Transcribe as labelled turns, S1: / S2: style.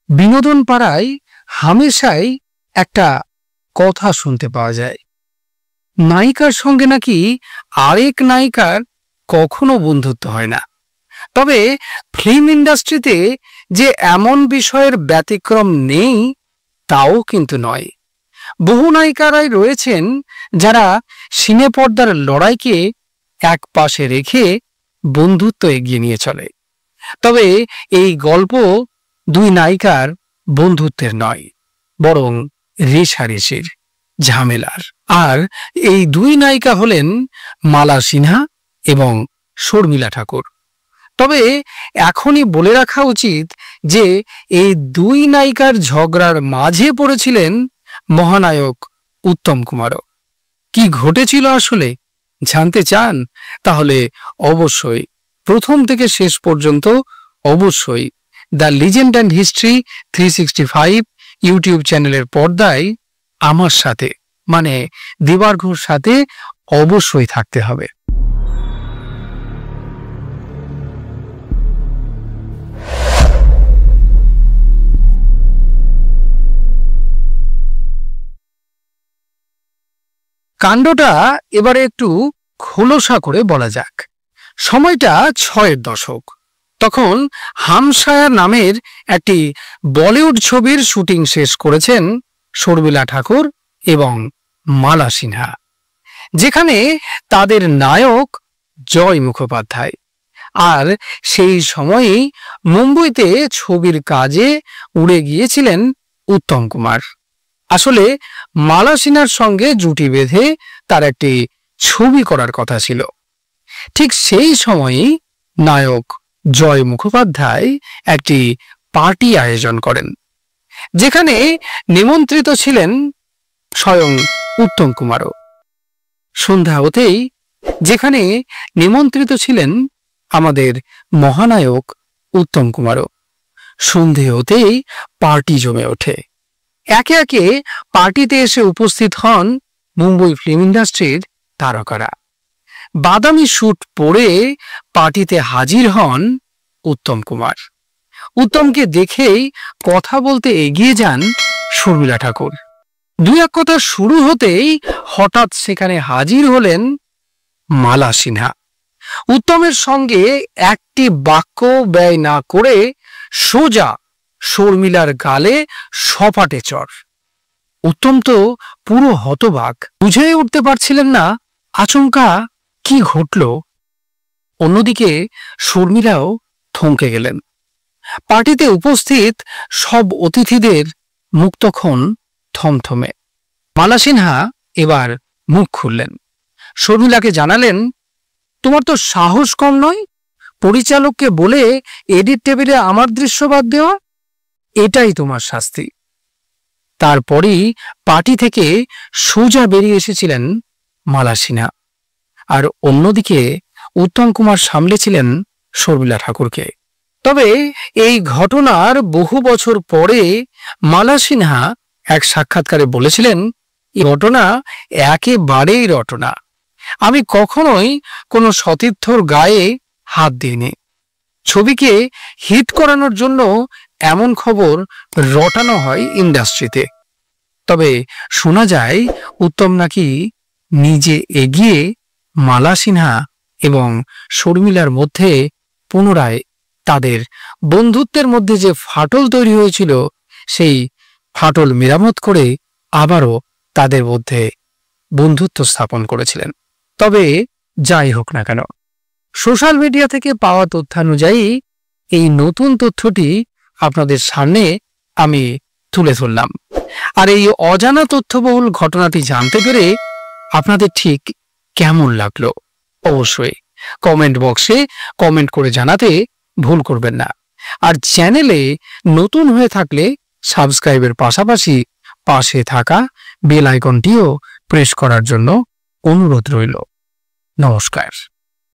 S1: বিনোদন পাড়ায় হামেশাই একটা কথা শুনতে পাওয়া যায়, নায়িকার সঙ্গে নাকি আরেক নায়িকার কখনো বন্ধুত্ব হয় না। তবে ফিল্ম ইন্ডাস্ট্রিতে যে এমন বিষয়ের ব্যতিক্রম নেই তাও কিন্তু নয়। বহু নায়িকারাই রয়েছেন যারা সিনে পর্দার লড়াইকে এক পাশে রেখে বন্ধুত্ব এগিয়ে নিয়ে চলে। তবে এই গল্প দুই নায়িকার বন্ধুত্বের নয়, বরং রেষারেষির, ঝামেলার। আর এই দুই নায়িকা হলেন মালা সিনহা এবং শর্মিলা ঠাকুর। তবে এখনই বলে রাখা উচিত যে এই দুই নায়িকার ঝগড়ার মাঝে পড়েছিলেন মহানায়ক উত্তম কুমারও। কি ঘটেছিল আসলে জানতে চান? তাহলে অবশ্যই প্রথম থেকে শেষ পর্যন্ত অবশ্যই the legend and history 365 YouTube চ্যানেলের পর্দায় আমার সাথে, মানে দেবার্ঘর সাথে অবশ্যই থাকতে হবে। কাণ্ডটা এবারে একটু খোলসা করে বলা যাক। সময়টা ৬-এর দশক। তখন হামশায়ার নামের একটি বলিউড ছবির শুটিং শেষ করেছেন শর্মিলা ঠাকুর এবং মালা সিনহা, যেখানে তাদের নায়ক জয় মুখোপাধ্যায়। আর সেই সময়েই মুম্বইতে ছবির কাজে উড়ে গিয়েছিলেন উত্তম কুমার। আসলে মালা সিনহার সঙ্গে জুটি বেঁধে তার একটি ছবি করার কথা ছিল। ঠিক সেই সময়েই নায়ক জয় মুখোপাধ্যায় একটি পার্টি আয়োজন করেন, যেখানে নিমন্ত্রিত ছিলেন স্বয়ং উত্তম কুমারও। সন্ধ্যা হতেই যেখানে নিমন্ত্রিত ছিলেন আমাদের মহানায়ক উত্তম কুমারও, সন্ধে হতেই পার্টি জমে ওঠে। একে একে পার্টিতে এসে উপস্থিত হন মুম্বই ফিল্ম ইন্ডাস্ট্রির তারকারা। বাদামি স্যুট পরে পার্টিতে হাজির হন উত্তম কুমার। উত্তমকে দেখেই কথা বলতে এগিয়ে যান শর্মিলা ঠাকুর। দুই এক কথা শুরু হতেই হঠাৎ সেখানে হাজির হলেন মালা সিনহা। উত্তমের সঙ্গে একটি বাক্য ব্যয় না করে সোজা শর্মিলার গালে সপাটে চড়। উত্তম তো পুরো হতবাক, বুঝে উঠতে পারছিলেন না আচমকা কি ঘটল। অন্যদিকে শর্মিলাও থমকে গেলেন। পার্টিতে উপস্থিত সব অতিথিদের মুখ তখন থমথমে। মালা সিনহা এবার মুখ খুললেন, শর্মিলাকে জানালেন, তোমার তো সাহস কম নয় পরিচালককে বলে এডিট টেবিলে আমার দৃশ্য বাদ দেওয়া, এটাই তোমার শাস্তি। তারপরই পার্টি থেকে সোজা বেরিয়ে এসেছিলেন মালা সিনহা। আর অন্যদিকে উত্তম কুমার সামলেছিলেন শর্মিলা ঠাকুরকে। তবে এই ঘটনার বহু বছর পরে মালা সিনহা এক সাক্ষাৎকারে বলেছিলেন, এই ঘটনা একেবারেই রটনা। আমি কখনোই কোনো সতীর্থর গায়ে হাত দিইনি। ছবিকে হিট করানোর জন্য এমন খবর রটানো হয় ইন্ডাস্ট্রিতে। তবে শোনা যায় উত্তম নাকি নিজে এগিয়ে মালা সিনহা এবং শর্মিলার মধ্যে পুনরায় তাদের বন্ধুত্বের মধ্যে যে ফাটল তৈরি হয়েছিল সেই ফাটল মেরামত করে আবারও তাদের মধ্যে বন্ধুত্ব স্থাপন করেছিলেন। তবে যাই হোক না কেন, সোশ্যাল মিডিয়া থেকে পাওয়া তথ্যানুযায়ী এই নতুন তথ্যটি আপনাদের সামনে আমি তুলে ধরলাম। আর এই অজানা তথ্যবহুল ঘটনাটি জানতে পেরে আপনাদের ঠিক কেমন লাগলো অবশ্যই কমেন্ট বক্সে কমেন্ট করে জানাতে ভুল করবেন না। আর চ্যানেলে নতুন হয়ে থাকলে সাবস্ক্রাইবের পাশাপাশি পাশে থাকা বেল আইকনটিও প্রেস করার জন্য অনুরোধ রইল। নমস্কার।